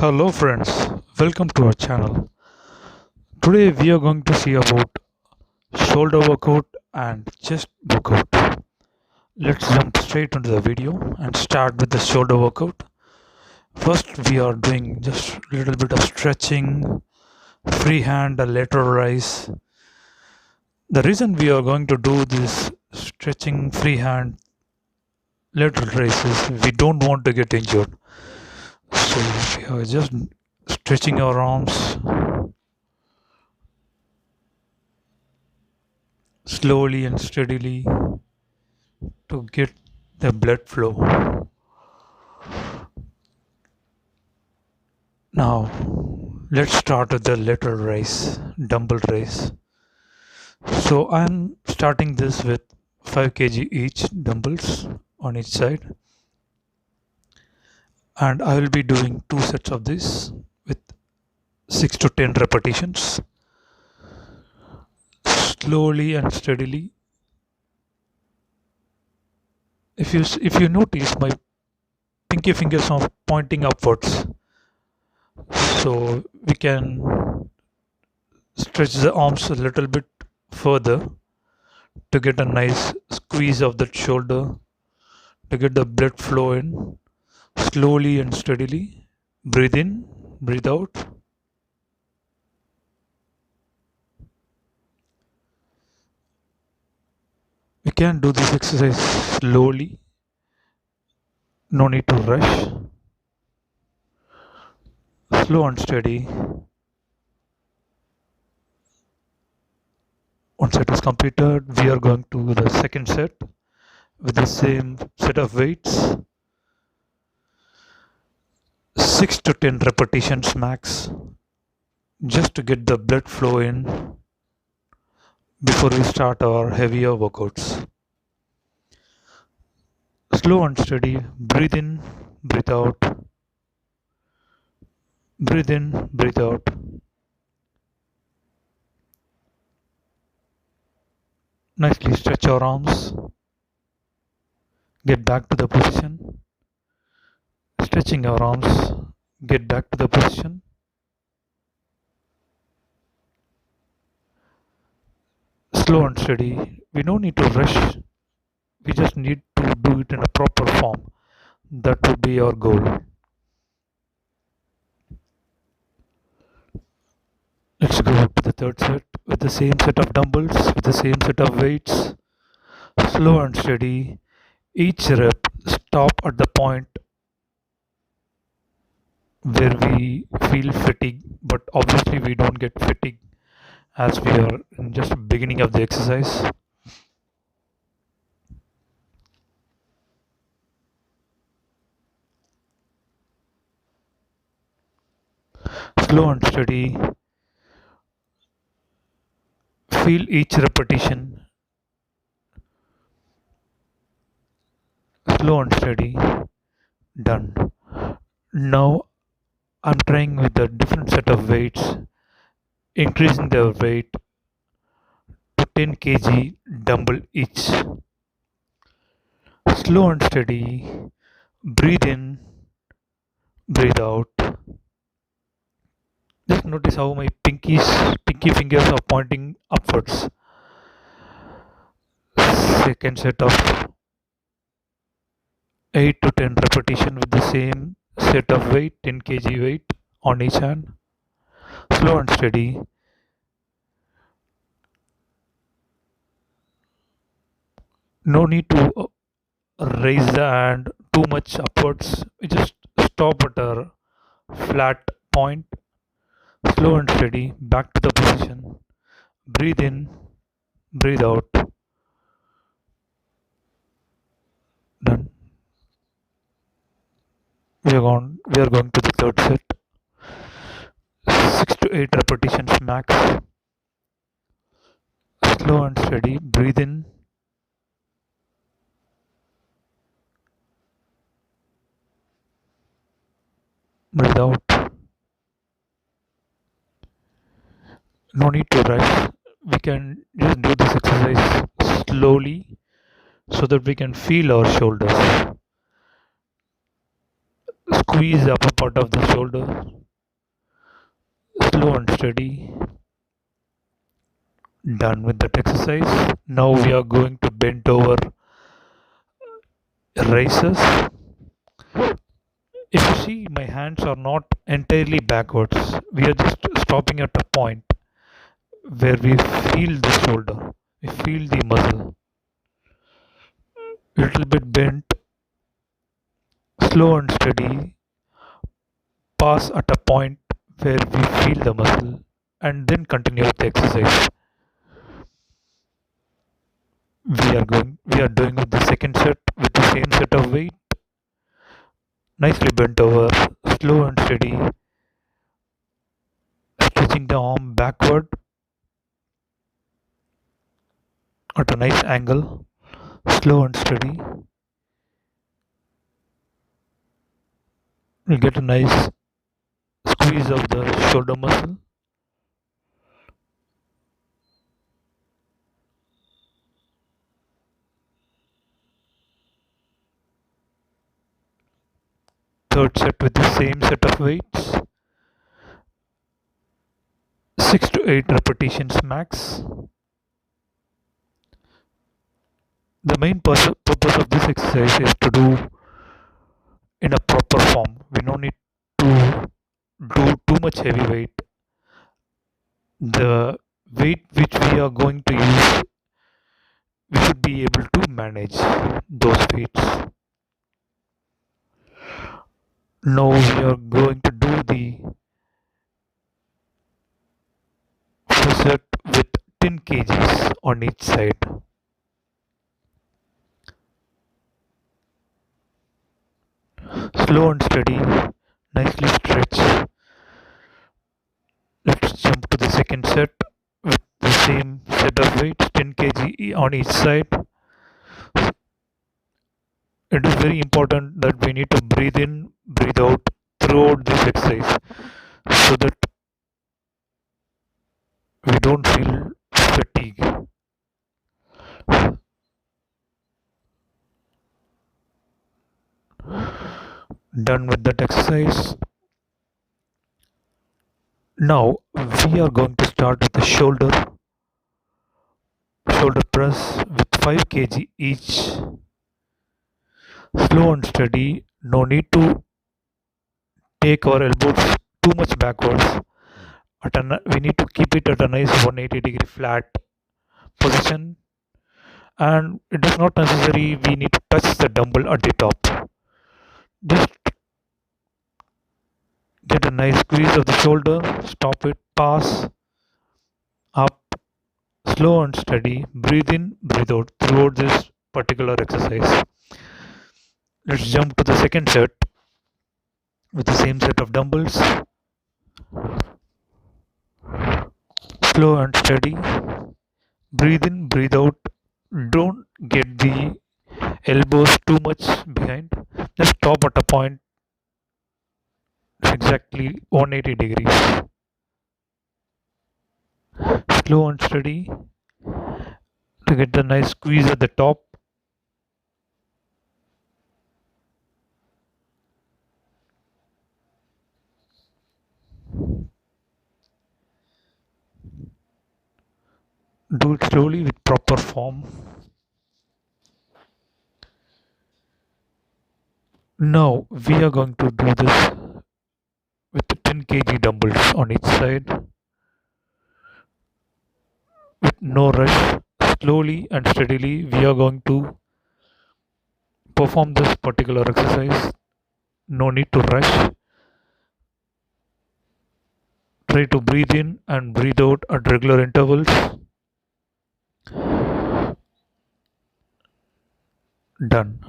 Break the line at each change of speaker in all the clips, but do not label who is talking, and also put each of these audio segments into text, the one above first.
Hello friends, welcome to our channel. Today we are going to see about shoulder workout and chest workout. Let's jump straight into the video and start with the shoulder workout. First we are doing just a little bit of stretching, free hand, a lateral rise. The reason we are going to do this stretching, free hand, lateral rise is we don't want to get injured. So we are just stretching our arms slowly and steadily to get the blood flow. Now let's start with the lateral raise, dumbbell raise. So I'm starting this with 5 kg each dumbbells on each side, and I will be doing 2 sets of this with 6 to 10 repetitions, slowly and steadily. If you notice, my pinky fingers are pointing upwards, so we can stretch the arms a little bit further to get a nice squeeze of that shoulder, to get the blood flow in. Slowly and steadily, breathe in, breathe out. We can do this exercise slowly, no need to rush. Slow and steady. One set is completed. We are going to the second set with the same set of weights. 6 to 10 repetitions max, just to get the blood flow in before we start our heavier workouts. Slow and steady. Breathe in, breathe out. Breathe in, breathe out. Nicely stretch our arms. Get back to the position. Stretching our arms. Get back to the position. Slow and steady. We don't need to rush. We just need to do it in a proper form. That would be our goal. Let's go to the third set with the same set of dumbbells, with the same set of weights. Slow and steady. Each rep, stop at the point where we feel fatigue, but obviously we don't get fatigue as we are in just the beginning of the exercise. Slow and steady. Feel each repetition. Slow and steady. Done. Now I'm trying with a different set of weights, increasing the weight to 10 kg dumbbell each. Slow and steady. Breathe in, breathe out. Just notice how my pinky fingers are pointing upwards. Second set of 8 to 10 repetition with the same set of weight, 10 kg weight on each hand. Slow and steady. No need to raise the hand too much upwards. We just stop at a flat point. Slow and steady. Back to the position. Breathe in, breathe out. Done. We are going to the third set. 6 to 8 repetitions max. Slow and steady. Breathe in. Breathe out. No need to rush. We can just do this exercise slowly so that we can feel our shoulders. Squeeze the upper part of the shoulder, slow and steady. Done with that exercise. Now we are going to bend over raises. If you see, my hands are not entirely backwards. We are just stopping at a point where we feel the shoulder, we feel the muscle. Little bit bent, slow and steady. Pause at a point where we feel the muscle, and then continue with the exercise. We are doing with the second set with the same set of weight. Nicely bent over, slow and steady. Stretching the arm backward at a nice angle, slow and steady. We'll get a nice squeeze of the shoulder muscle. Third set with the same set of weights. 6 to 8 repetitions max. The main purpose of this exercise is to do in a proper form. We don't need to do too much heavy weight. The weight which we are going to use, we should be able to manage those weights. Now we are going to do the first set with 10 kgs on each side. Slow and steady, nicely stretch. Let's jump to the second set with the same set of weights, 10 kg on each side. It is very important that we need to breathe in, breathe out throughout this exercise so that we don't feel fatigue. Done with that exercise. Now we are going to start with the shoulder press with 5 kg each. Slow and steady. No need to take our elbows too much backwards. We need to keep it at a nice 180-degree flat position, and it is not necessary we need to touch the dumbbell at the top. Just get a nice squeeze of the shoulder, stop it, pass up, slow and steady, breathe in, breathe out throughout this particular exercise. Let's jump to the second set with the same set of dumbbells. Slow and steady, breathe in, breathe out. Don't get the elbows too much behind. Just stop at a point exactly 180 degrees. Slow and steady to get the nice squeeze at the top. Do it slowly with proper form. Now we are going to do this with 10 kg dumbbells on each side with no rush. Slowly and steadily we are going to perform this particular exercise. No need to rush. Try to breathe in and breathe out at regular intervals. Done.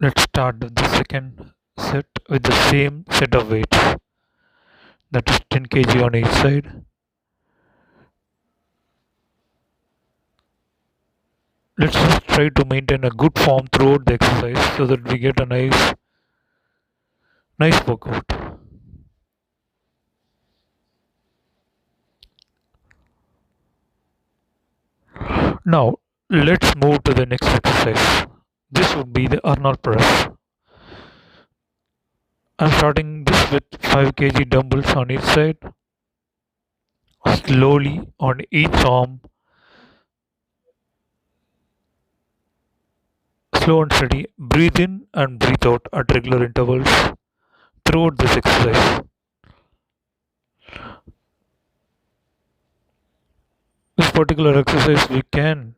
Let's start the second set with the same set of weights, that is 10 kg on each side. Let's just try to maintain a good form throughout the exercise so that we get a nice workout. Now let's move to the next exercise. This would be the Arnold press. I'm starting this with 5 kg dumbbells on each side, slowly on each arm, slow and steady. Breathe in and breathe out at regular intervals throughout this exercise. This particular exercise we can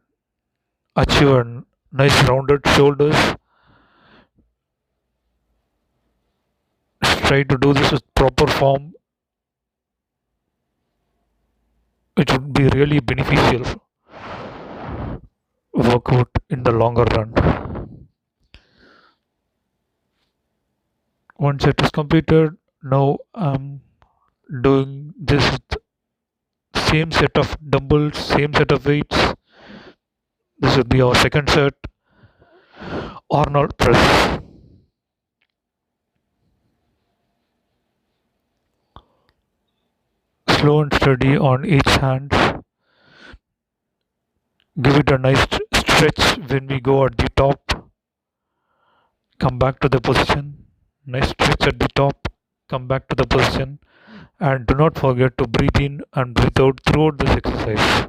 achieve a nice rounded shoulders. Try to do this with proper form. It would be really beneficial workout in the longer run. Once it is completed, now I'm doing this with same set of dumbbells, same set of weights. This will be our second set. Arnold press. Slow and steady on each hand. Give it a nice stretch when we go at the top. Come back to the position. Nice stretch at the top. Come back to the position. And do not forget to breathe in and breathe out throughout this exercise.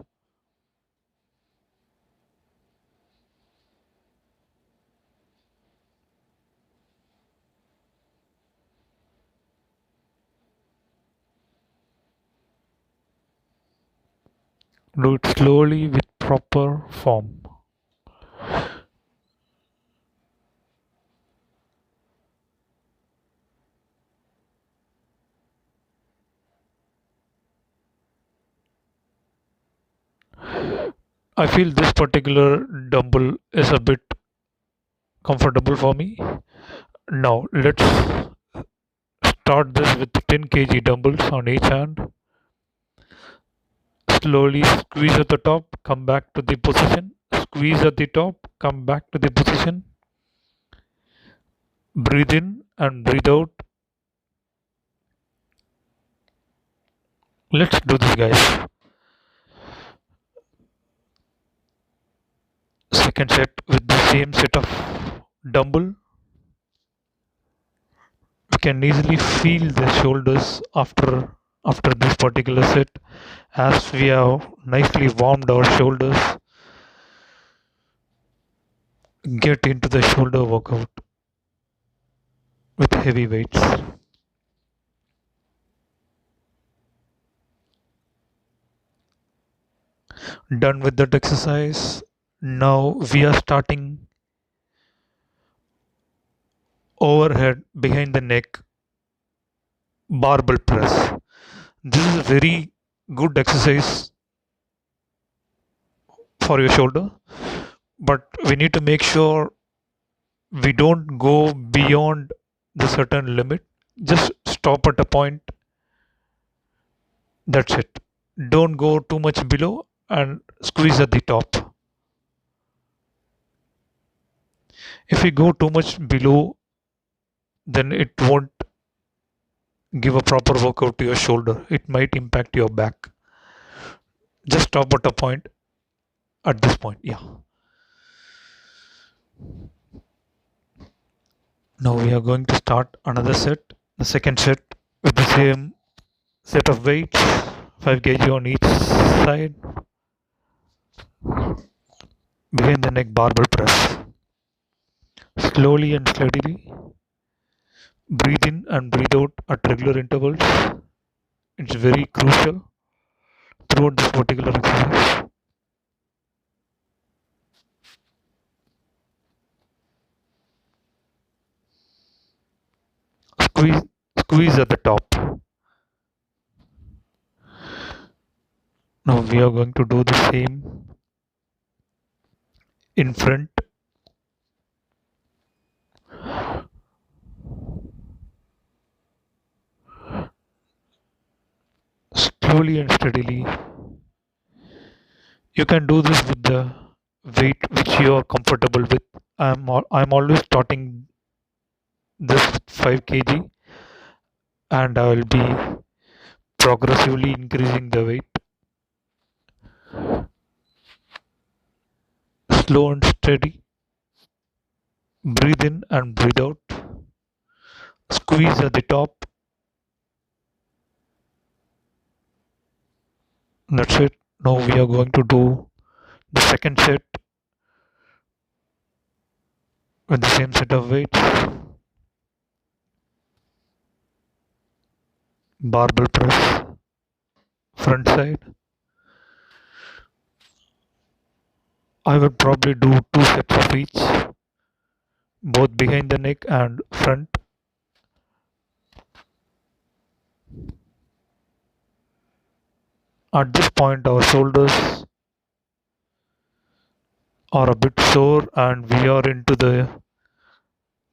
Do it slowly with proper form. I feel this particular dumbbell is a bit comfortable for me. Now let's start this with 10 kg dumbbells on each hand. Slowly squeeze at the top, come back to the position. Squeeze at the top, come back to the position. Breathe in and breathe out. Let's do this, guys. Second set with the same set of dumbbell. We can easily feel the shoulders after this particular set, as we have nicely warmed our shoulders. Get into the shoulder workout with heavy weights. Done with that exercise. Now we are starting overhead behind the neck barbell press. This is a very good exercise for your shoulder, but we need to make sure we don't go beyond the certain limit. Just stop at a point. That's it. Don't go too much below and squeeze at the top. If we go too much below, then it won't give a proper workout to your shoulder. It might impact your back. Just stop at a point, at this point. Yeah. Now we are going to start another set, the second set, with the same set of weights, 5 kg on each side. Behind the neck barbell press. Slowly and steadily. Breathe in and breathe out at regular intervals. It's very crucial throughout this particular exercise. Squeeze at the top. Now we are going to do the same in front. Slowly and steadily. You can do this with the weight which you are comfortable with. I'm always starting this with 5 kg, and I will be progressively increasing the weight. Slow and steady. Breathe in and breathe out. Squeeze at the top. That's it. Now we are going to do the second set with the same set of weights. Barbell press, front side. I would probably do 2 sets of each, both behind the neck and front. At this point, our shoulders are a bit sore and we are into the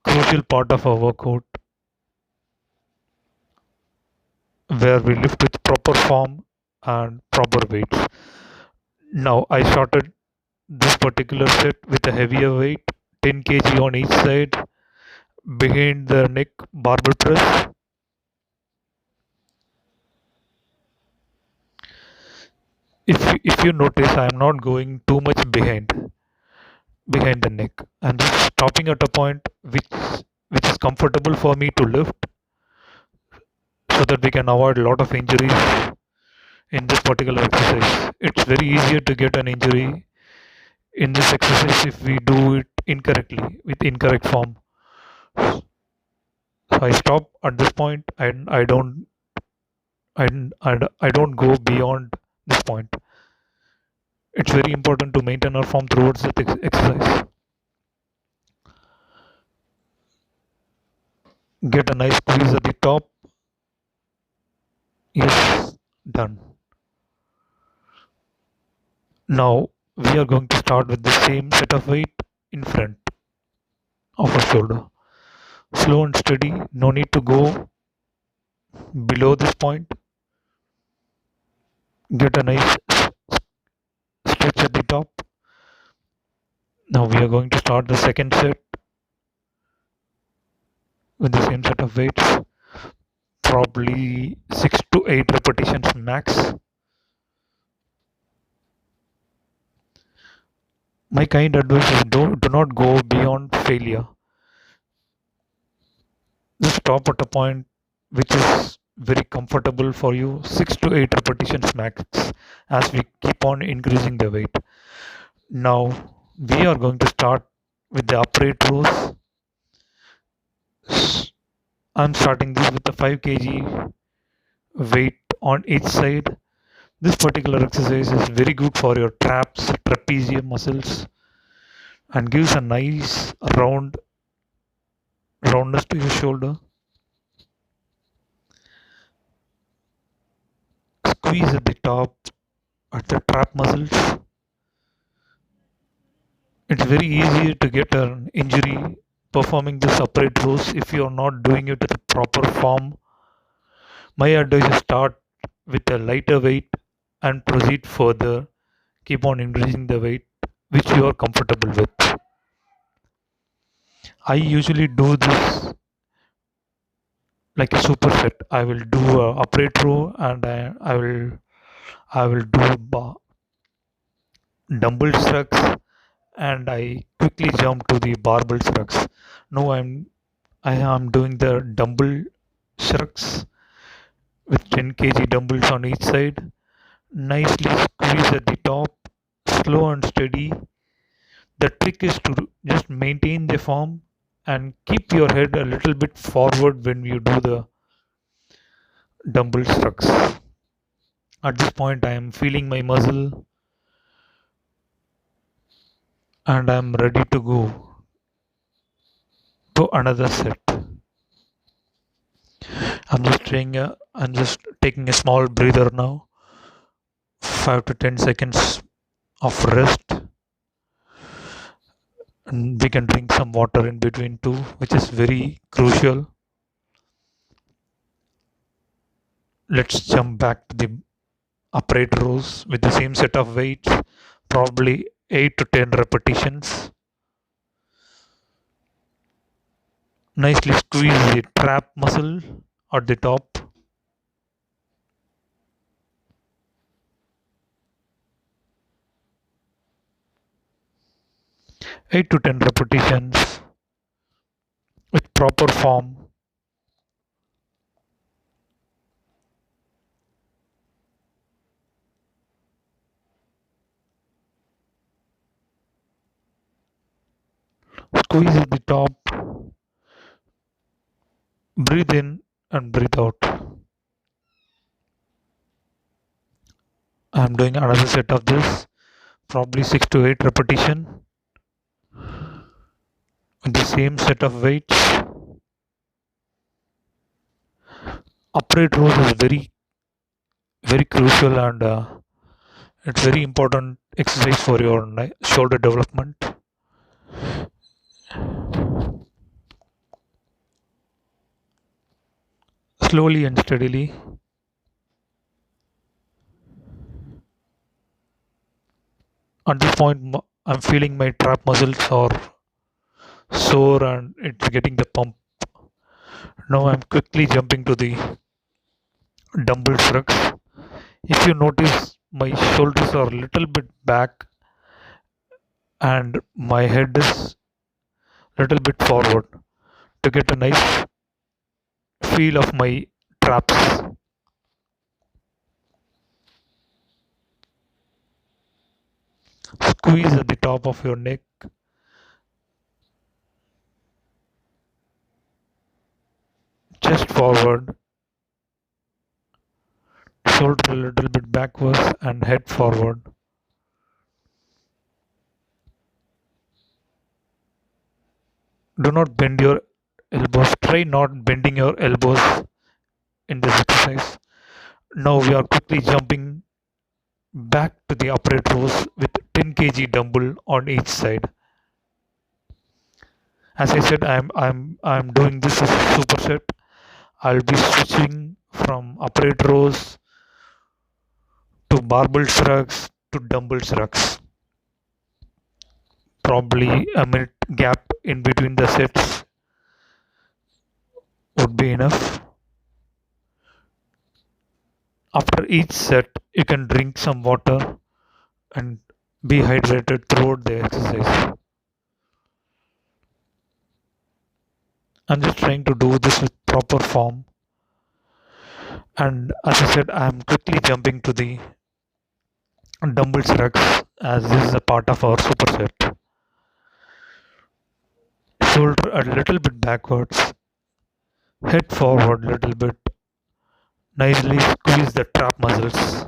crucial part of our workout where we lift with proper form and proper weights. Now I started this particular set with a heavier weight, 10 kg on each side, behind the neck barbell press. If you notice, I am not going too much behind the neck. I'm just stopping at a point which is comfortable for me to lift so that we can avoid a lot of injuries in this particular exercise. It's very easier to get an injury in this exercise if we do it incorrectly with incorrect form. So I stop at this point and I don't go beyond this point. It's very important to maintain our form throughout the exercise. Get a nice squeeze at the top. Yes, done. Now we are going to start with the same set of weight in front of our shoulder. Slow and steady, no need to go below this point. Get a nice stretch at the top. Now we are going to start the second set with the same set of weights, probably 6 to 8 repetitions max. My kind advice is do not go beyond failure. Just stop at a point which is very comfortable for you, 6 to 8 repetitions max, as we keep on increasing the weight. Now we are going to start with the upright rows. I'm starting this with a 5 kg weight on each side. This particular exercise is very good for your traps, trapezium muscles, and gives a nice roundness to your shoulder. Squeeze at the top at the trap muscles. It's very easy to get an injury performing this upright rows if you are not doing it with a proper form. My advice is start with a lighter weight and proceed further. Keep on increasing the weight which you are comfortable with. I usually do this like a superset. I will do a upright row and I will do dumbbell shrugs and I quickly jump to the barbell shrugs. Now I am doing the dumbbell shrugs with 10 kg dumbbells on each side. Nicely squeeze at the top, slow and steady. The trick is to just maintain the form and keep your head a little bit forward when you do the dumbbell shrugs. At this point, I am feeling my muscle and I am ready to go to another set. I'm just taking a small breather now. 5 to 10 seconds of rest, and we can drink some water in between too, which is very crucial. Let's jump back to the upright rows with the same set of weights, probably 8 to 10 repetitions. Nicely squeeze the trap muscle at the top. 8 to 10 repetitions with proper form. Squeeze at the top, breathe in and breathe out. I'm doing another set of this, probably 6 to 8 repetition with the same set of weights. Upright rows is very crucial, and it's very important exercise for your shoulder development. Slowly and steadily. At this point, I'm feeling my trap muscles are sore and it's getting the pump. Now I'm quickly jumping to the dumbbell shrugs. If you notice, my shoulders are a little bit back and my head is a little bit forward to get a nice feel of my traps. Squeeze at the top of your neck. Chest forward, shoulder a little bit backwards and head forward. Do not bend your elbows. Try not bending your elbows in this exercise. Now we are quickly jumping back to the upright rows with 10 kg dumbbell on each side. As I said, I'm doing this as a superset. I'll be switching from upright rows to barbell shrugs to dumbbell shrugs. Probably a minute gap in between the sets would be enough. After each set, you can drink some water and be hydrated throughout the exercise. I'm just trying to do this with proper form. And as I said, I'm quickly jumping to the dumbbell shrugs as this is a part of our superset. Shoulder a little bit backwards, head forward a little bit, nicely squeeze the trap muscles.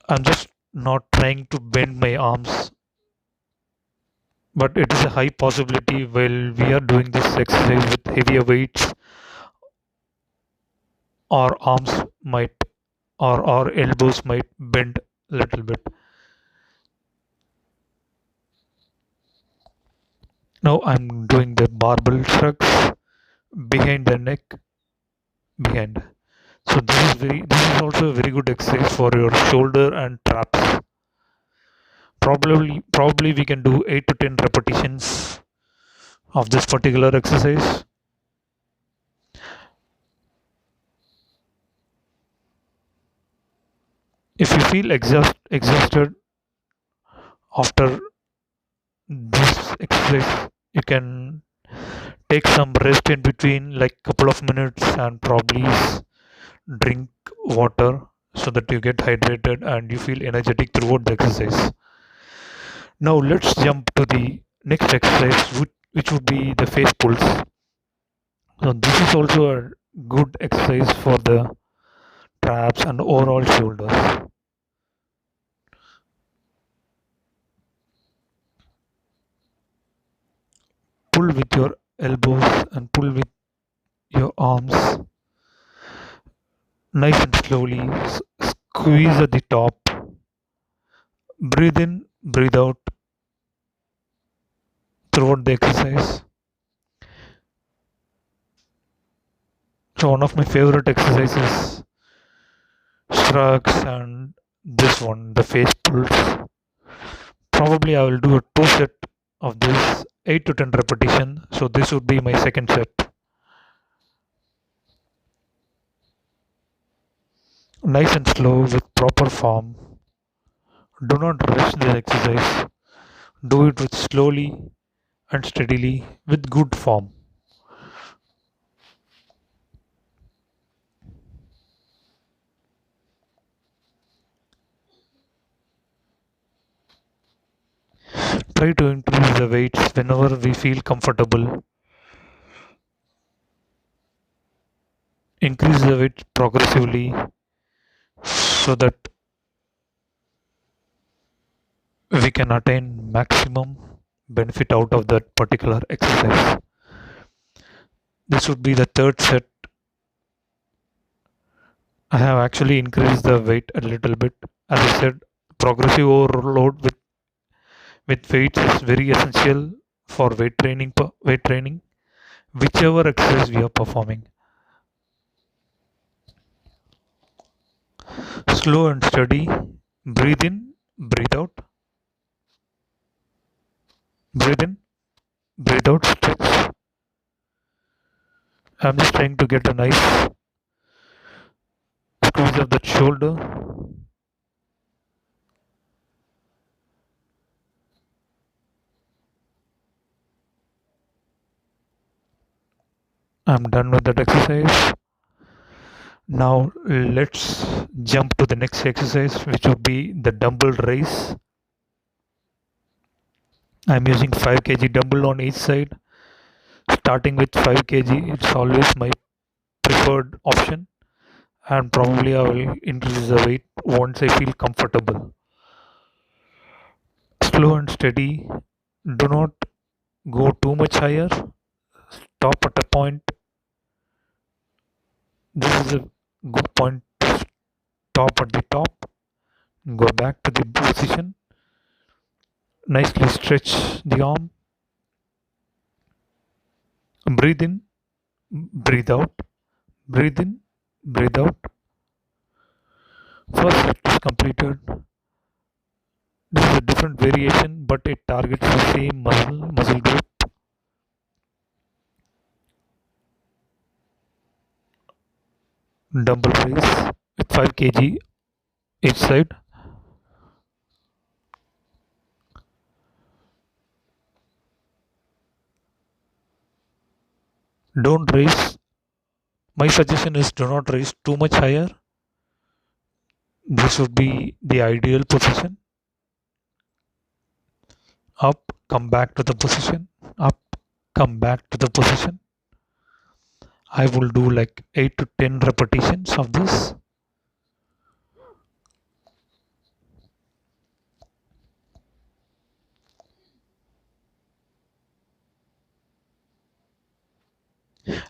I'm just not trying to bend my arms, but it is a high possibility while we are doing this exercise with heavier weights, our arms might or our elbows might bend a little bit. Now I'm doing the barbell shrugs behind the neck, behind. So this is also a very good exercise for your shoulder and traps. Probably we can do 8 to 10 repetitions of this particular exercise. If you feel exhausted after this exercise, you can take some rest in between, like couple of minutes, and probably drink water so that you get hydrated and you feel energetic throughout the exercise. Now let's jump to the next exercise, which would be the face pulls. So this is also a good exercise for the traps and overall shoulders. Pull with your elbows and pull with your arms, nice and slowly. Squeeze at the top. Breathe in, breathe out throughout the exercise. So one of my favorite exercises, shrugs, and this one, the face pulls. Probably I will do a 2 set of this, 8 to 10 repetition. So this would be my second set. Nice and slow with proper form. Do not rush the exercise. Do it with slowly and steadily with good form. Try to increase the weights whenever we feel comfortable. Increase the weight progressively so that we can attain maximum benefit out of that particular exercise. This would be the third set. I have actually increased the weight a little bit. As I said, progressive overload with weights is very essential for weight training, whichever exercise we are performing. Slow and steady. Breathe in, breathe out. Breathe in, breathe out, stretch. I'm just trying to get a nice squeeze of that shoulder. I'm done with that exercise. Now let's jump to the next exercise, which would be the dumbbell raise. I'm using 5 kg dumbbell on each side. Starting with 5 kg, it's always my preferred option, and probably I will increase the weight once I feel comfortable. Slow and steady. Do not go too much higher. Stop at a point. This is a good point to stop at the top. Go back to the position. Nicely stretch the arm. Breathe in, breathe out. Breathe in, breathe out. First set is completed. This is a different variation, but it targets the same muscle group. Dumbbell raise with 5 kg each side. Don't raise. My suggestion is do not raise too much higher. This would be the ideal position. Up, come back to the position. Up, come back to the position. I will do like 8 to 10 repetitions of this.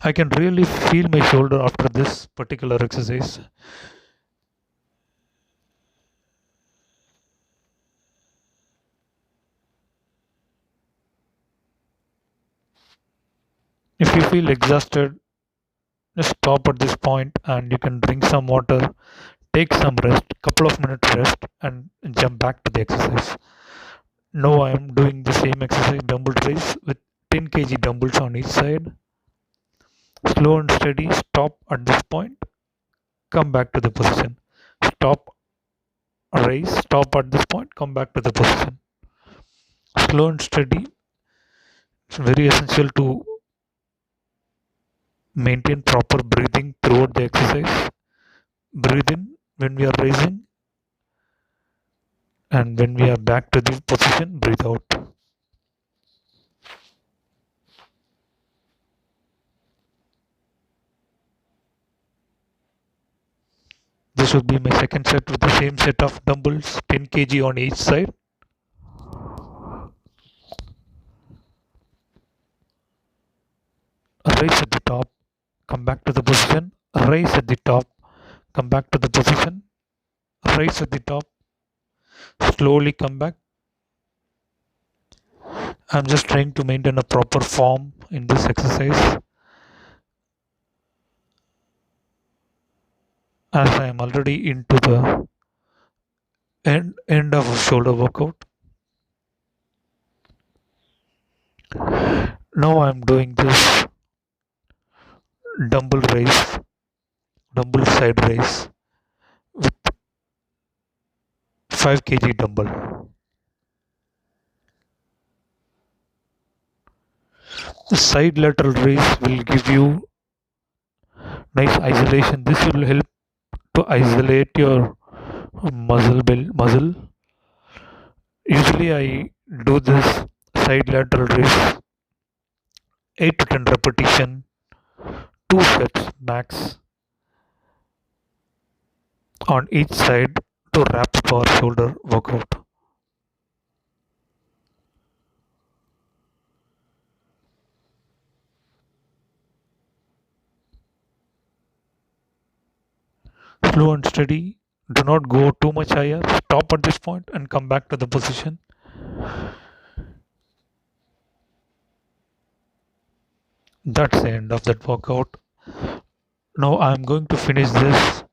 I can really feel my shoulder after this particular exercise. If you feel exhausted, just stop at this point and you can drink some water, take some rest, couple of minutes rest, and jump back to the exercise. Now I am doing the same exercise, dumbbell raise with 10 kg dumbbells on each side. Slow and steady, stop at this point, come back to the position. Stop, raise, stop at this point, come back to the position. Slow and steady. It's very essential to maintain proper breathing throughout the exercise. Breathe in when we are raising, and when we are back to the position, breathe out. This would be my second set with the same set of dumbbells, 10 kg on each side. Raise at the top, come back to the position. Raise at the top, come back to the position. Raise at the top, slowly come back. I'm just trying to maintain a proper form in this exercise, as I am already into the end of a shoulder workout. Now I'm doing this dumbbell raise, dumbbell side raise with 5 kg dumbbell. The side lateral raise will give you nice isolation. This will help to isolate your muscle. Usually I do this side lateral raise, 8 to 10 repetition, 2 sets max on each side to wrap up our shoulder workout. Slow and steady. Do not go too much higher. Stop at this point and come back to the position. That's the end of that workout. Now I'm going to finish this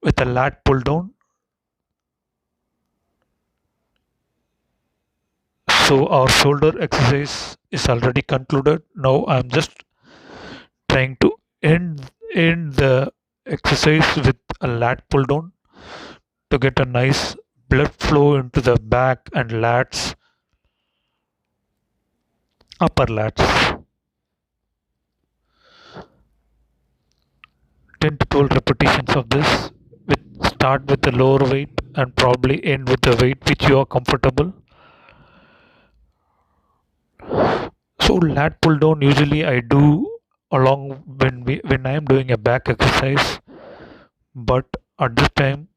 with a lat pull down. So our shoulder exercise is already concluded. Now I'm just trying to end the exercise with a lat pull down to get a nice blood flow into the back and lats, upper lats. 10 to 12 repetitions of this. Start with the lower weight and probably end with the weight which you are comfortable. So lat pull down usually I do along when I am doing a back exercise, but at this time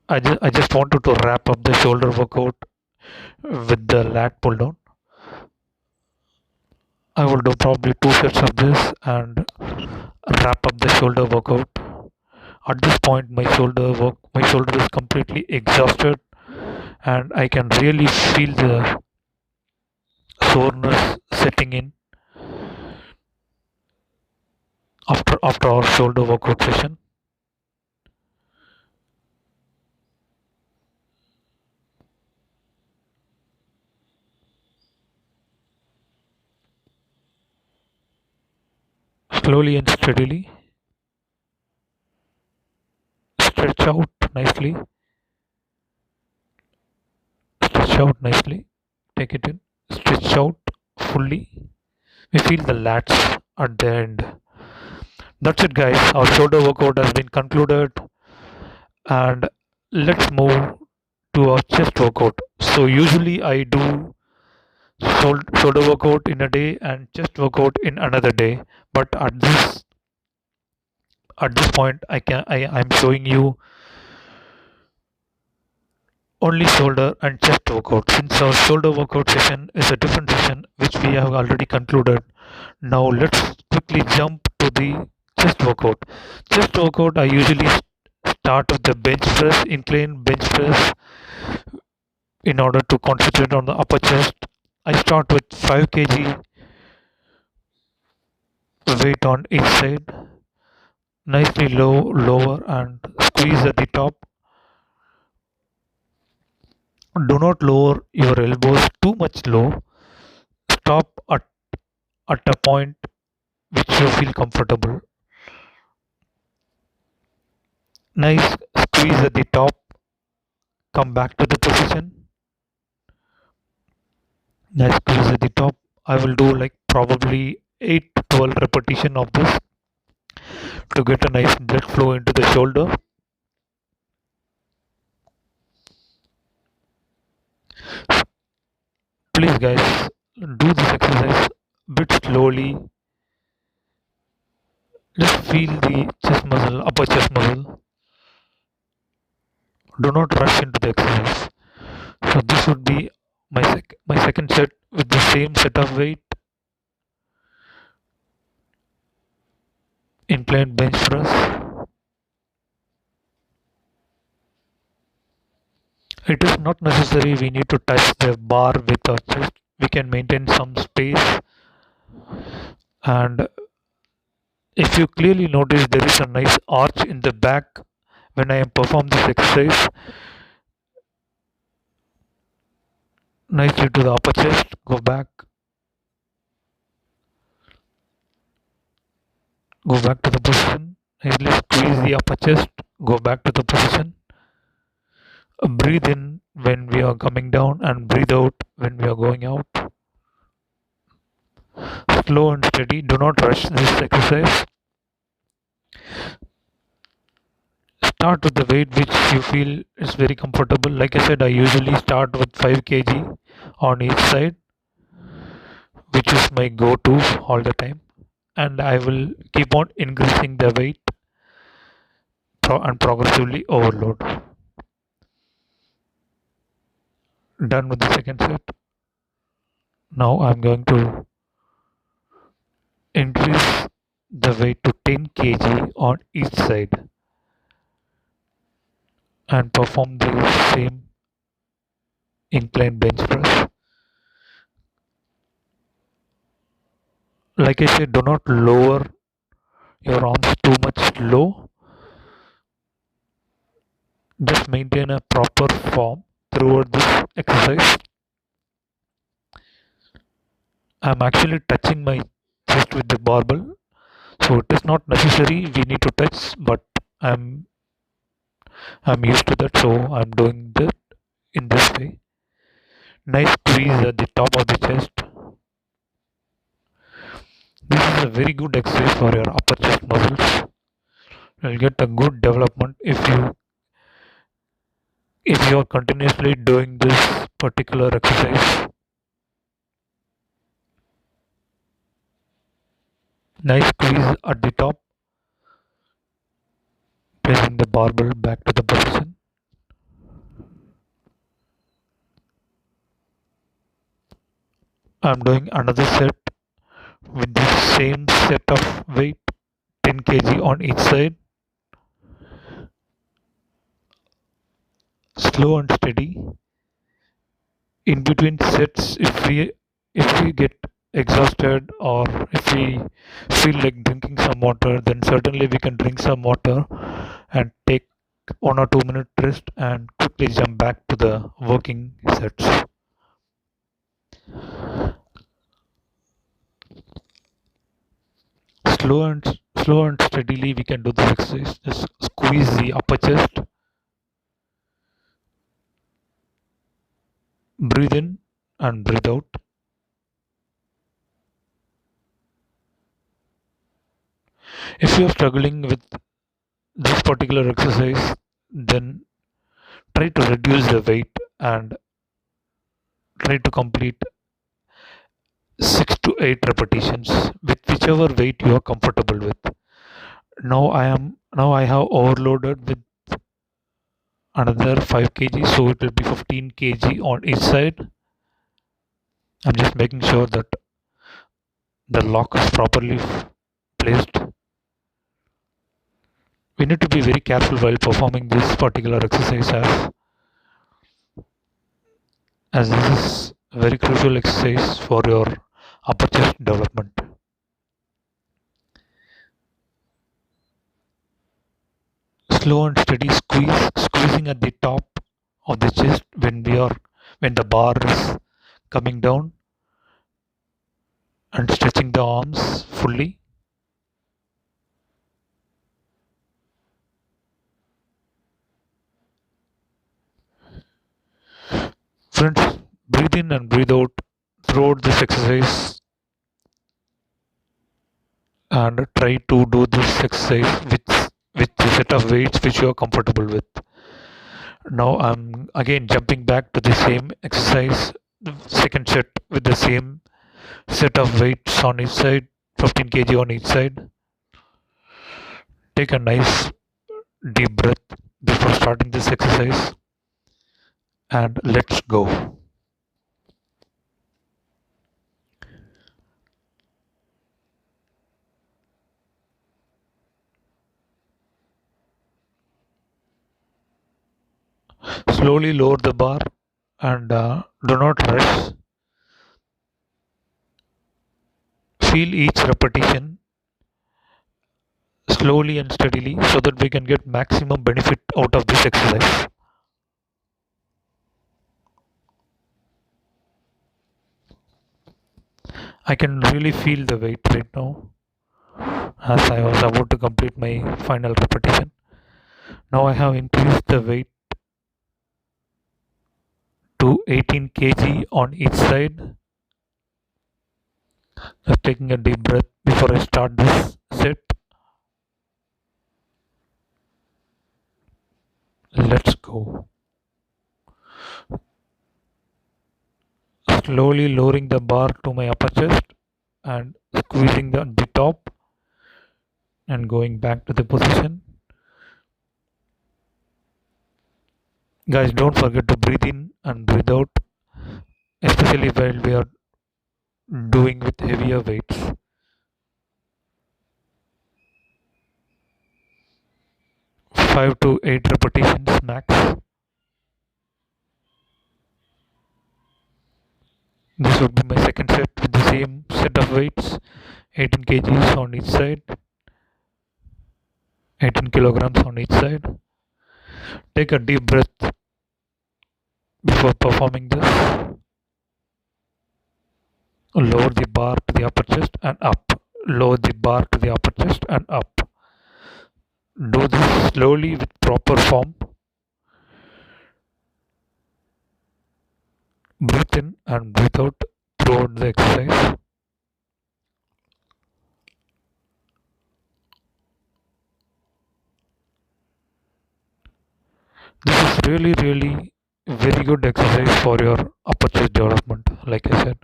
I just wanted to wrap up the shoulder workout with the lat pull down. I will do probably 2 sets of this and wrap up the shoulder workout. At this point my shoulder is completely exhausted and I can really feel the soreness setting in after our shoulder workout session. Slowly and steadily stretch out nicely. Stretch out nicely. Take it in. Stretch out fully. We feel the lats at the end. That's it, guys. Our shoulder workout has been concluded, and let's move to our chest workout. So usually I do shoulder workout in a day and chest workout in another day, but at this point I'm showing you only shoulder and chest workout, since our shoulder workout session is a different session which we have already concluded. Now let's quickly jump to the chest workout. Chest workout I usually start with the bench press, incline bench press, in order to concentrate on the upper chest. I start with 5 kg weight on each side, nicely lower and squeeze at the top. Do not lower your elbows too much low. Stop at a point which you feel comfortable. Nice squeeze at the top. Come back to the position. Nice squeeze at the top. I will do like probably 8 to 12 repetition of this to get a nice blood flow into the shoulder. Please guys, do this exercise a bit slowly. Just feel the chest muscle, upper chest muscle. Do not rush into the exercise. So this would be my second set with the same set of weight. Incline bench press. It is not necessary we need to touch the bar with our chest. We can maintain some space, and if you clearly notice there is a nice arch in the back when I am perform this exercise. Nicely to the upper chest, go back to the position. Nicely squeeze the upper chest, go back to the position. Breathe in when we are coming down and breathe out when we are going out. Slow and steady. Do not rush this exercise. start with the weight which you feel is very comfortable. Like I said, I usually start with 5 kg on each side, which is my go-to all the time, and I will keep on increasing the weight and progressively overload. Done with the second set. Now I'm going to increase the weight to 10 kg on each side and perform the same incline bench press. Like I said, do not lower your arms too much low. Just maintain a proper form throughout this exercise. I'm actually touching my chest with the barbell, so it is not necessary we need to touch, but I'm I'm used to that, so I'm doing that in this way. Nice squeeze at the top of the chest. This is a very good exercise for your upper chest muscles. You'll get a good development if you are continuously doing this particular exercise. Nice squeeze at the top, placing the barbell back to the position. I'm doing another set with the same set of weight, 10 kg on each side. Slow and steady. In between sets, if we get exhausted or if we feel like drinking some water, then certainly we can drink some water and take 1 or 2 minute rest and quickly jump back to the working sets. Slow and steadily we can do this exercise. Just squeeze the upper chest, breathe in and breathe out. If you are struggling with this particular exercise, then try to reduce the weight and try to complete 6 to 8 repetitions with whichever weight you are comfortable with. Now I have overloaded with another 5 kg, so it will be 15 kg on each side. I'm just making sure that the lock is properly placed. We need to be very careful while performing this particular exercise as this is a very crucial exercise for your upper chest development. Slow and steady squeezing at the top of the chest when the bar is coming down, and stretching the arms fully. Friends, breathe in and breathe out throughout this exercise and try to do this exercise with the set of weights which you are comfortable with. Now I'm again jumping back to the same exercise, the second set with the same set of weights on each side, 15 kg on each side. Take a nice deep breath before starting this exercise and let's go. Slowly lower the bar and do not rush. Feel each repetition slowly and steadily so that we can get maximum benefit out of this exercise. I can really feel the weight right now as I was about to complete my final repetition. Now I have increased the weight to 18 kg on each side. Just taking a deep breath before I start this set. Let's go. Slowly lowering the bar to my upper chest and squeezing the top and going back to the position. Guys, don't forget to breathe in and breathe out, especially while we are doing with heavier weights. 5 to 8 repetitions max. This would be my second set with the same set of weights, 18 kgs on each side, 18 kilograms on each side. Take a deep breath before performing this. Lower the bar to the upper chest and up. Lower the bar to the upper chest and up. Do this slowly with proper form. Breathe in and breathe out throughout the exercise. This is really very good exercise for your upper chest development, like I said.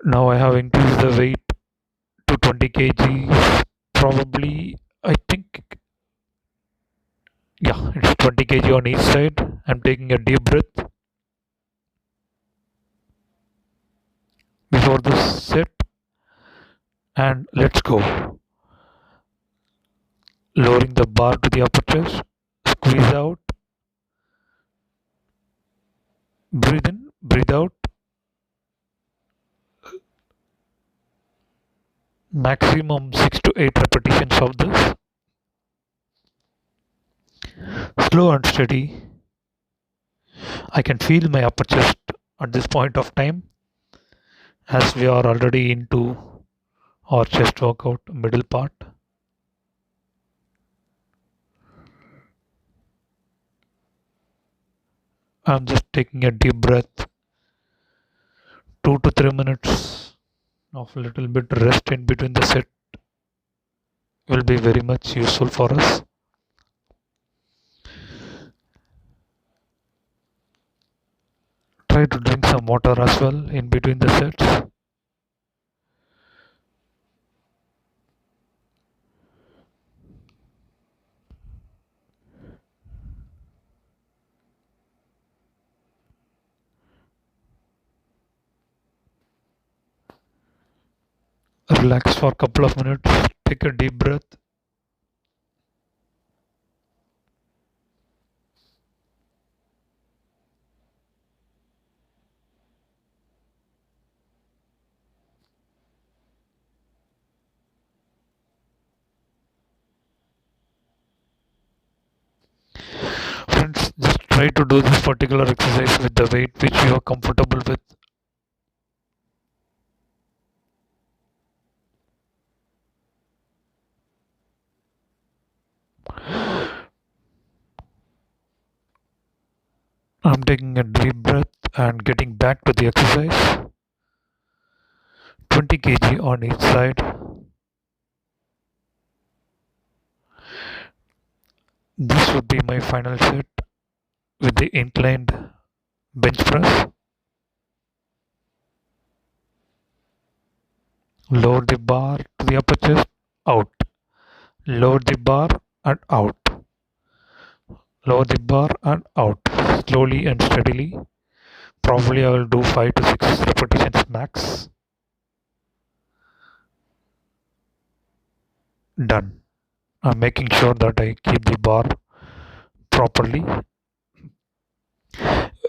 Now I have increased the weight to 20 kgs. Probably, I think, yeah, it's 20 kg on each side. I'm taking a deep breath before this set and let's go. Lowering the bar to the upper chest, squeeze out, breathe in, breathe out. Maximum 6 to 8 repetitions of this. Slow and steady. I can feel my upper chest at this point of time as we are already into our chest workout middle part. I'm just taking a deep breath. 2 to 3 minutes of a little bit rest in between the set will be very much useful for us. Try to drink some water as well in between the sets. Relax for a couple of minutes. Take a deep breath. Friends, just try to do this particular exercise with the weight which you are comfortable with. I'm taking a deep breath and getting back to the exercise. 20 kg on each side. This would be my final set with the inclined bench press. Lower the bar to the upper chest, out. Lower the bar and out. Lower the bar and out. Slowly and steadily. Probably I will do 5 to 6 repetitions max. Done. I'm making sure that I keep the bar properly.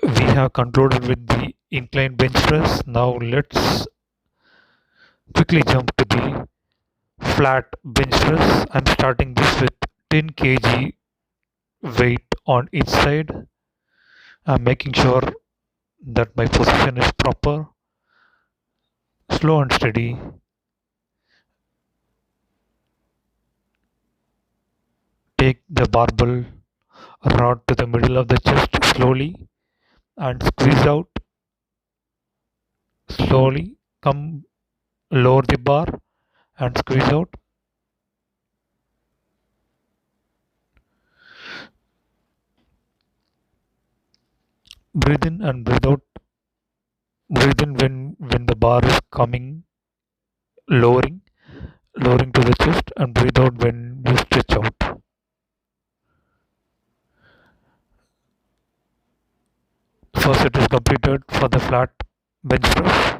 We have concluded with the incline bench press. Now let's quickly jump to the flat bench press. I'm starting this with 10 kg weight on each side. I'm making sure that my position is proper. Slow and steady. Take the barbell rod to the middle of the chest slowly and squeeze out. Slowly come lower the bar and squeeze out. Breathe in and breathe out. Breathe in when the bar is coming, lowering, lowering to the chest, and breathe out when you stretch out. First set is completed for the flat bench press.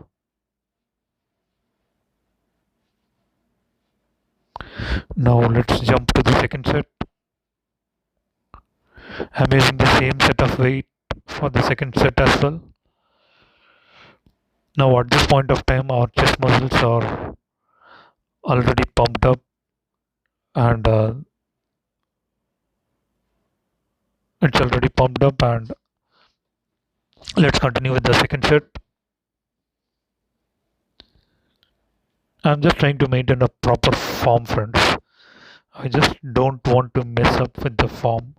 Now let's jump to the second set. I'm using the same set of weight for the second set as well. Now at this point of time our chest muscles are already pumped up, and and let's continue with the second set. I'm just trying to maintain a proper form, friends. I just don't want to mess up with the form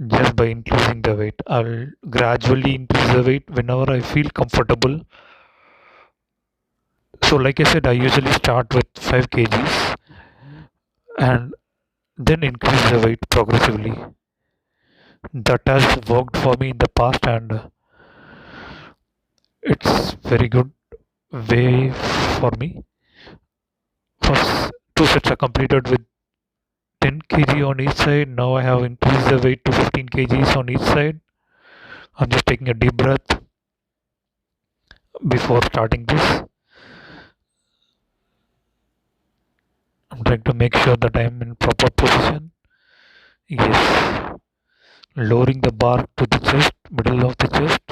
just by increasing the weight. I'll gradually increase the weight whenever I feel comfortable. So like I said, I usually start with 5 kgs and then increase the weight progressively. That has worked for me in the past, and it's very good way for me. First two sets are completed with 10 kg on each side. Now I have increased the weight to 15 kgs on each side. I'm just taking a deep breath before starting this. I'm trying to make sure that I'm in proper position. Yes. Lowering the bar to the chest, middle of the chest,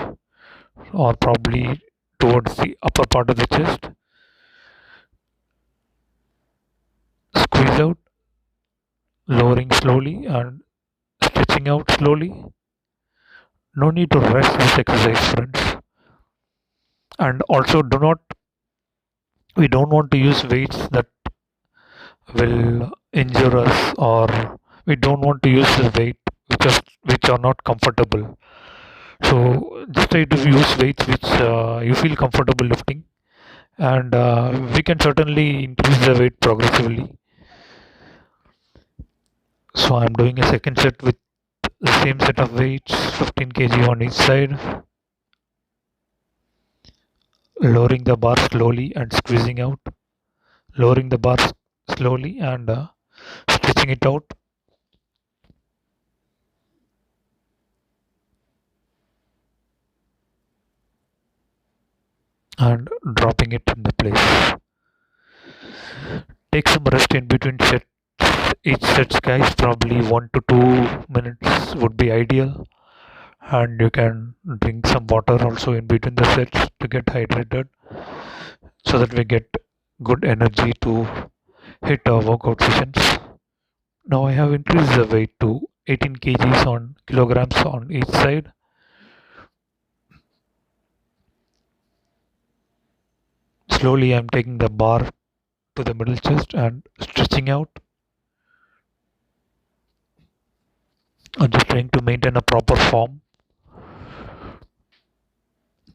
or probably towards the upper part of the chest. Squeeze out, lowering slowly and stretching out slowly. No need to rush this exercise, friends. And also we don't want to use weights that will injure us, or we don't want to use the weight which are not comfortable. So just try to use weights which you feel comfortable lifting, and we can certainly increase the weight progressively. So I'm doing a second set with the same set of weights, 15 kg on each side, lowering the bar slowly and squeezing out, lowering the bar slowly and stretching it out. And dropping it in the place. Take some rest in between sets. Each set, guys, probably 1 to 2 minutes would be ideal. And you can drink some water also in between the sets to get hydrated, so that we get good energy to hit our workout sessions. Now I have increased the weight to 18 kgs on kilograms on each side. Slowly I'm taking the bar to the middle chest and stretching out. I'm just trying to maintain a proper form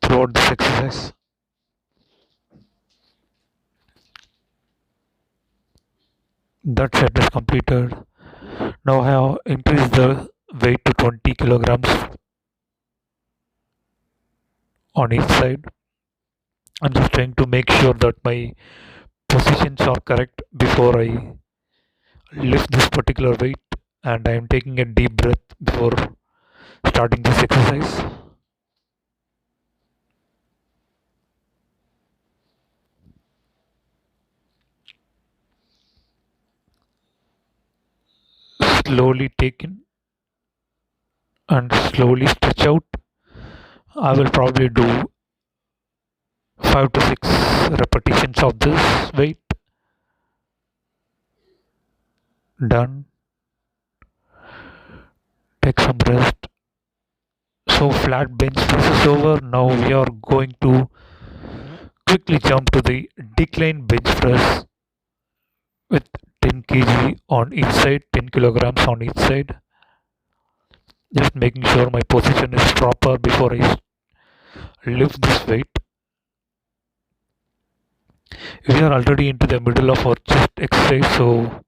throughout this exercise. That set is completed. Now I have increased the weight to 20 kilograms on each side. I'm just trying to make sure that my positions are correct before I lift this particular weight, and I am taking a deep breath before starting this exercise. Slowly take in and slowly stretch out. I will probably do 5 to 6 repetitions of this weight. Done. Take some rest. So flat bench press is over. Now we are going to quickly jump to the decline bench press with 10 kg on each side, 10 kilograms on each side. Just making sure my position is proper before I lift this weight. We are already into the middle of our chest exercise, so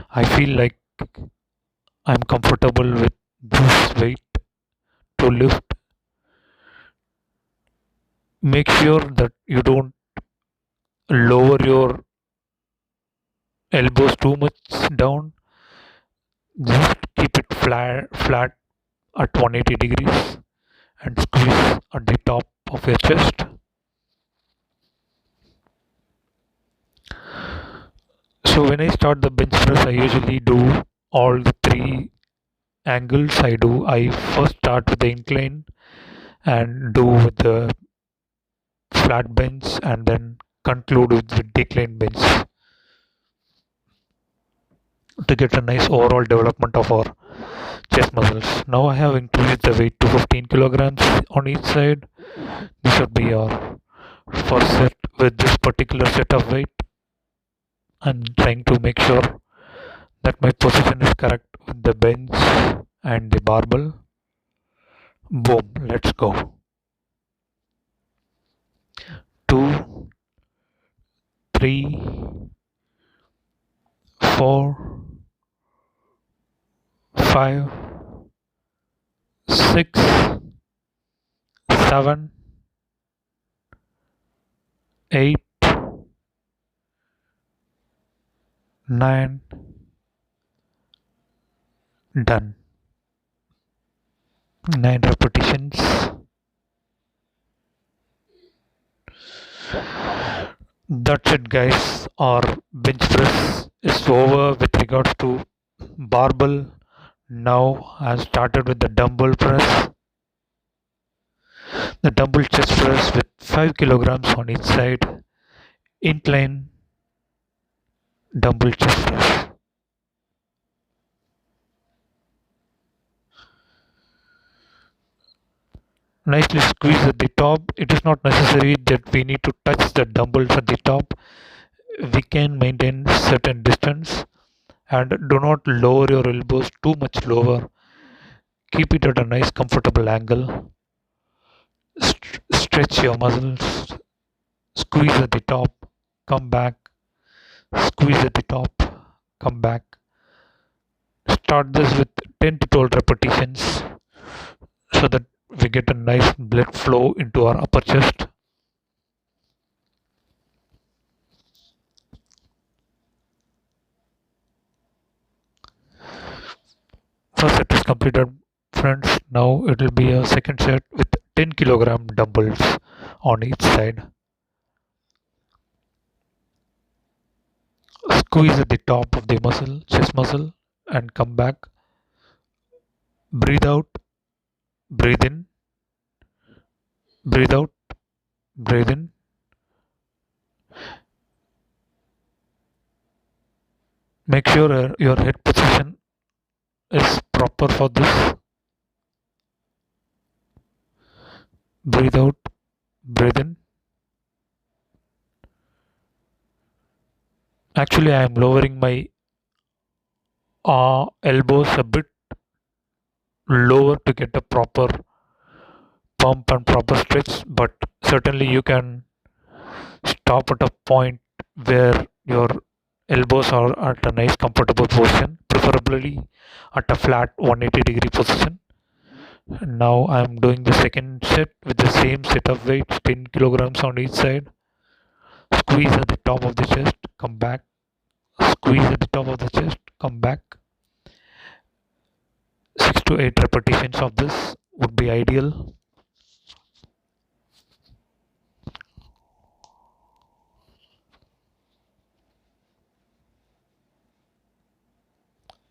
I feel like I'm comfortable with this weight to lift Make sure that you don't lower your elbows too much down. Just keep it flat at 180 degrees and squeeze at the top of your chest. So when I start the bench press, I usually do all the three angles. I first start with the incline and do with the flat bench and then conclude with the decline bench to get a nice overall development of our chest muscles. Now I have increased the weight to 15 kilograms on each side. This would be our first set with this particular set of weight. I'm trying to make sure that my position is correct with the bench and the barbell. Boom, let's go. 2, 3, 4, 5, 6, 7, 8, 9, done. 9 repetitions. That's it, guys. Our bench press is over with regards to barbell. Now I started with the dumbbell press, the dumbbell chest press with 5 kilograms on each side, incline dumbbell chest press. Nicely squeeze at the top. It is not necessary that we need to touch the dumbbells at the top. We can maintain certain distance and do not lower your elbows too much lower. Keep it at a nice comfortable angle. Stretch your muscles. Squeeze at the top. Come back. Squeeze at the top. Come back. Start this with 10 to 12 repetitions so that we get a nice blood flow into our upper chest. First set is completed, friends. Now it will be a second set with 10 kilogram dumbbells on each side. Squeeze at the top of the muscle, chest muscle, and come back. Breathe out, breathe in, breathe out, breathe in. Make sure your head position is proper for this. Breathe out, breathe in. Actually, I am lowering my elbows a bit lower to get a proper pump and proper stretch, but certainly you can stop at a point where your elbows are at a nice comfortable position, preferably at a flat 180 degree position. Now I am doing the second set with the same set of weights, 10 kilograms on each side. Squeeze at the top of the chest, come back. Squeeze at the top of the chest, come back. 6 to 8 repetitions of this would be ideal.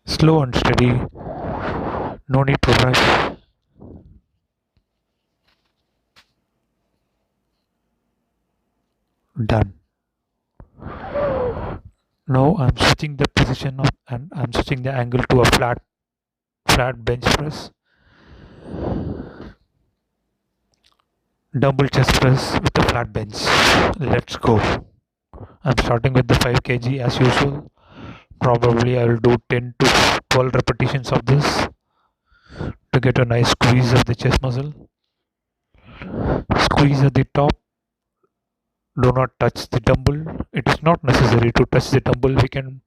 Slow and steady, no need to rush. Done. Now I'm switching the position of, and I'm switching the angle to a flat bench press. Dumbbell chest press with a flat bench. Let's go. I'm starting with the 5 kg as usual. Probably I will do 10 to 12 repetitions of this to get a nice squeeze of the chest muscle. Squeeze at the top. Do not touch the dumbbell. It is not necessary to touch the dumbbell. We can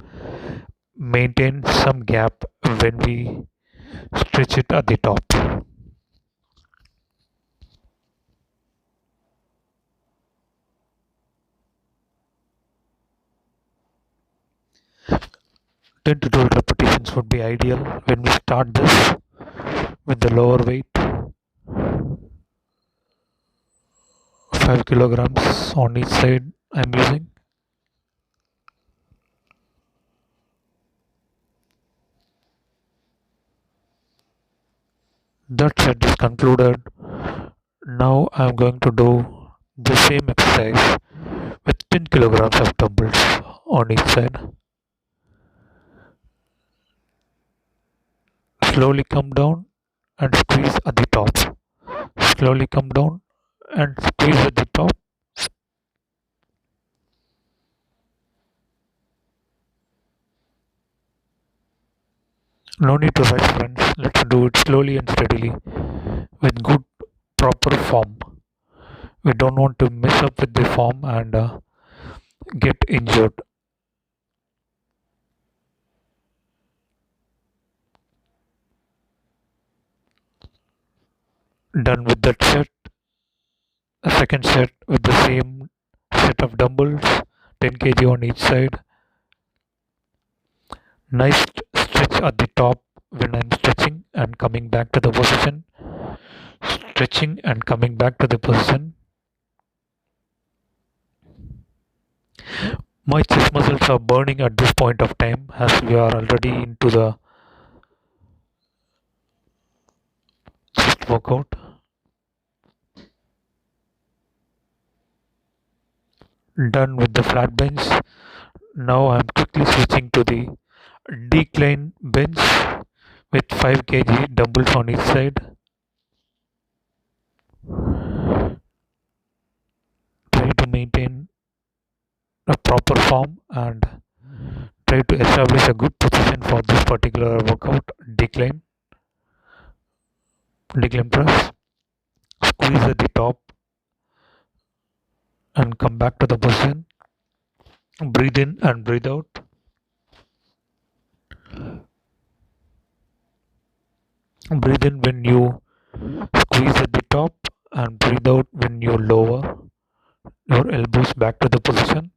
maintain some gap when we stretch it at the top. 10 to 12 repetitions would be ideal when we start this with the lower weight, 5 kilograms on each side I'm using. That set is concluded. Now I'm going to do the same exercise with 10 kilograms of dumbbells on each side. Slowly come down and squeeze at the top. Slowly come down and squeeze at the top. No need to rush, friends. Let's do it slowly and steadily with good proper form. We don't want to mess up with the form and get injured. Done with that set. A second set with the same set of dumbbells, 10 kg on each side. Nice stretch at the top when I'm stretching and coming back to the position. Stretching and coming back to the position. My chest muscles are burning at this point of time as we are already into the chest workout. Done with the flat bench. Now I'm quickly switching to the decline bench with 5 kg dumbbells on each side. Try to maintain a proper form and try to establish a good position for this particular workout. Decline press. Squeeze at the top and come back to the position. Breathe in and breathe out. Breathe in when you squeeze at the top and breathe out when you lower your elbows back to the position.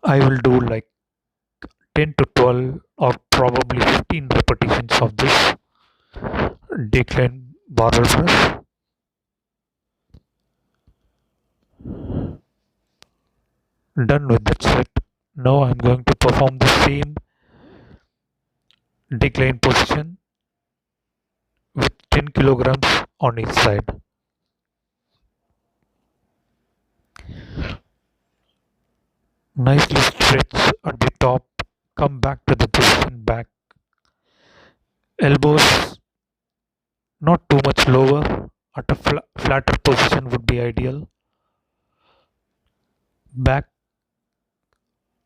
I will do like 10 to 12 or probably 15 repetitions of this decline barbell press. Done with that set. Now I'm going to perform the same decline position with 10 kilograms on each side. Nicely stretch at the top, come back to the position back. Elbows not too much lower, at a flatter position would be ideal. Back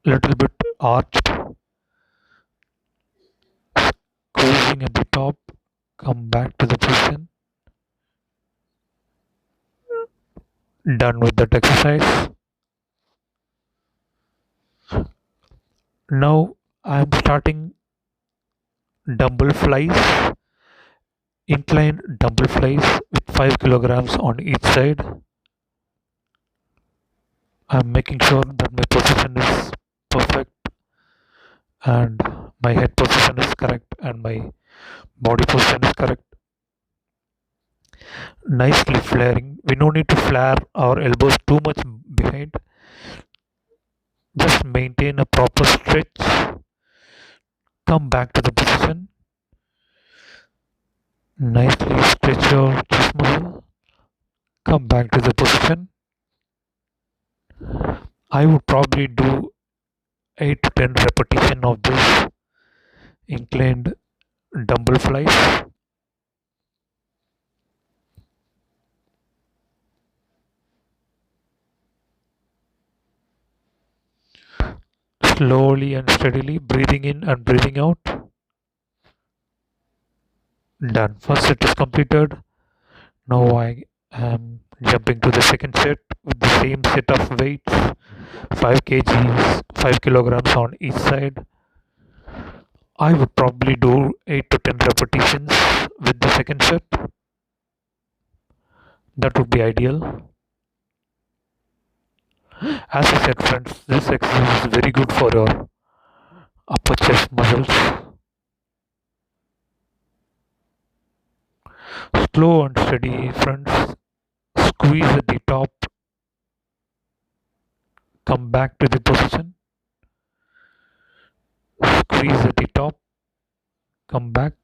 little bit arched, squeezing at the top, come back to the position. Done with that exercise. Now I am starting dumbbell flies, incline dumbbell flies with 5 kilograms on each side. I am making sure that my position is perfect and my head position is correct and my body position is correct. Nicely flaring. We no need to flare our elbows too much behind. Just maintain a proper stretch. Come back to the position. Nicely stretch your chest muscle. Come back to the position. I would probably do 8 to 10 repetition of this inclined dumbbell flies. Slowly and steadily, breathing in and breathing out. Done. First set is completed. Now I am jumping to the second set with the same set of weights, 5 kgs, 5 kilograms on each side. I would probably do 8 to 10 repetitions with the second set. That would be ideal. As I said friends, this exercise is very good for your upper chest muscles. Slow and steady friends. Squeeze at the top. Come back to the position. Squeeze at the top. Come back.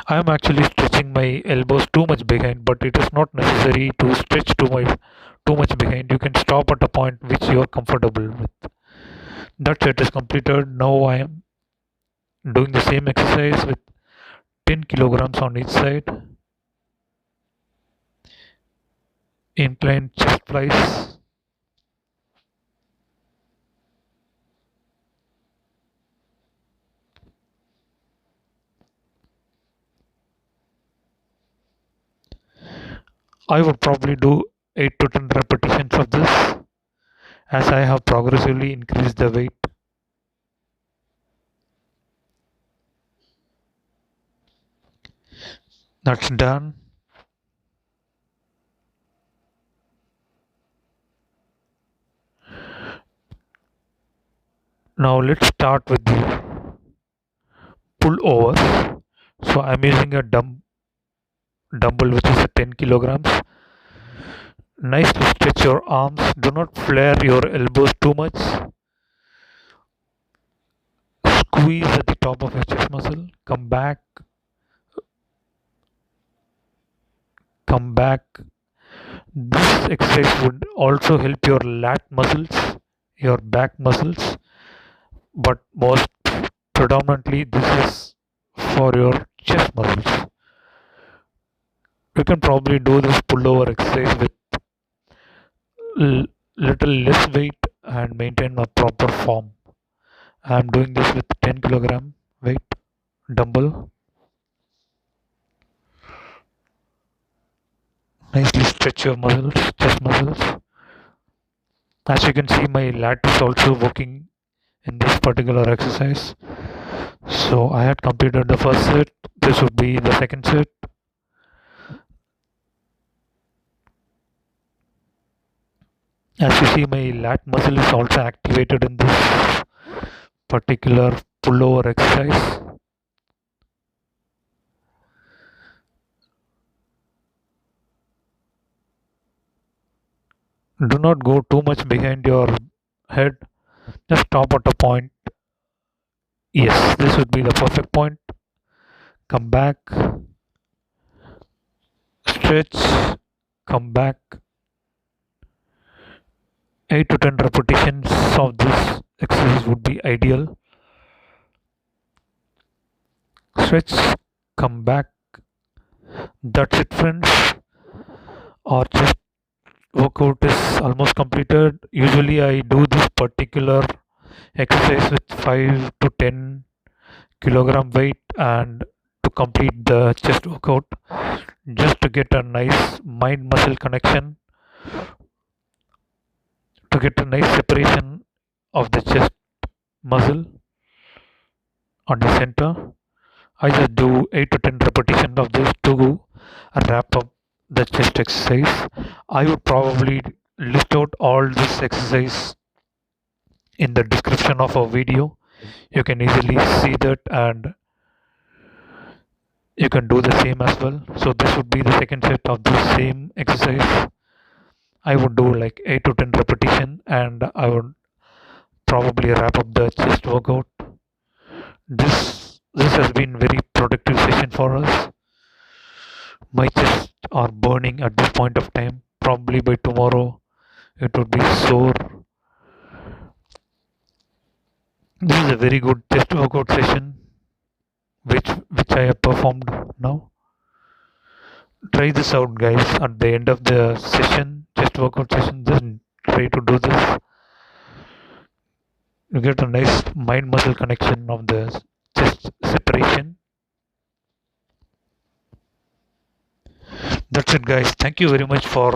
I am actually stretching my elbows too much behind, but it is not necessary to stretch too much behind. You can stop at a point which you are comfortable with. That set is completed. Now I am doing the same exercise with 10 kilograms on each side. Incline chest flies. I would probably do 8 to 10 repetitions of this as I have progressively increased the weight. That's done. Now let's start with the pullovers. So I'm using a dumbbell which is 10 kilograms. Nicely stretch your arms. Do not flare your elbows too much. Squeeze at the top of your chest muscle. Come back. Come back. This exercise would also help your lat muscles, your back muscles, but most predominantly this is for your chest muscles. You can probably do this pullover exercise with little less weight and maintain a proper form. I am doing this with 10 kilogram weight dumbbell. Nicely stretch your muscles, chest muscles. As you can see, my lat is also working in this particular exercise. So I had completed the first set. This would be the second set. As you see, my lat muscle is also activated in this particular pullover exercise. Do not go too much behind your head. Just stop at a point. Yes, this would be the perfect point. Come back. Stretch. Come back. 8 to 10 repetitions of this exercise would be ideal. Stretch. Come back. That's it friends. Our chest workout is almost completed. Usually I do this particular exercise with 5 to 10 kilogram weight and to complete the chest workout, just to get a nice mind muscle connection, to get a nice separation of the chest muscle on the center. I just do 8 to 10 repetitions of this to wrap up the chest exercise. I would probably list out all this exercise in the description of our video. You can easily see that and you can do the same as well. So this would be the second set of the same exercise. I would do like 8 to 10 repetition and I would probably wrap up the chest workout. This has been very productive session for us. My chest are burning at this point of time. Probably by tomorrow it would be sore. This is a very good chest workout session which I have performed now. Try this out guys. At the end of the session, chest workout session, just try to do this. You get a nice mind muscle connection of the chest separation. That's it guys. Thank you very much for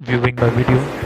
viewing my video.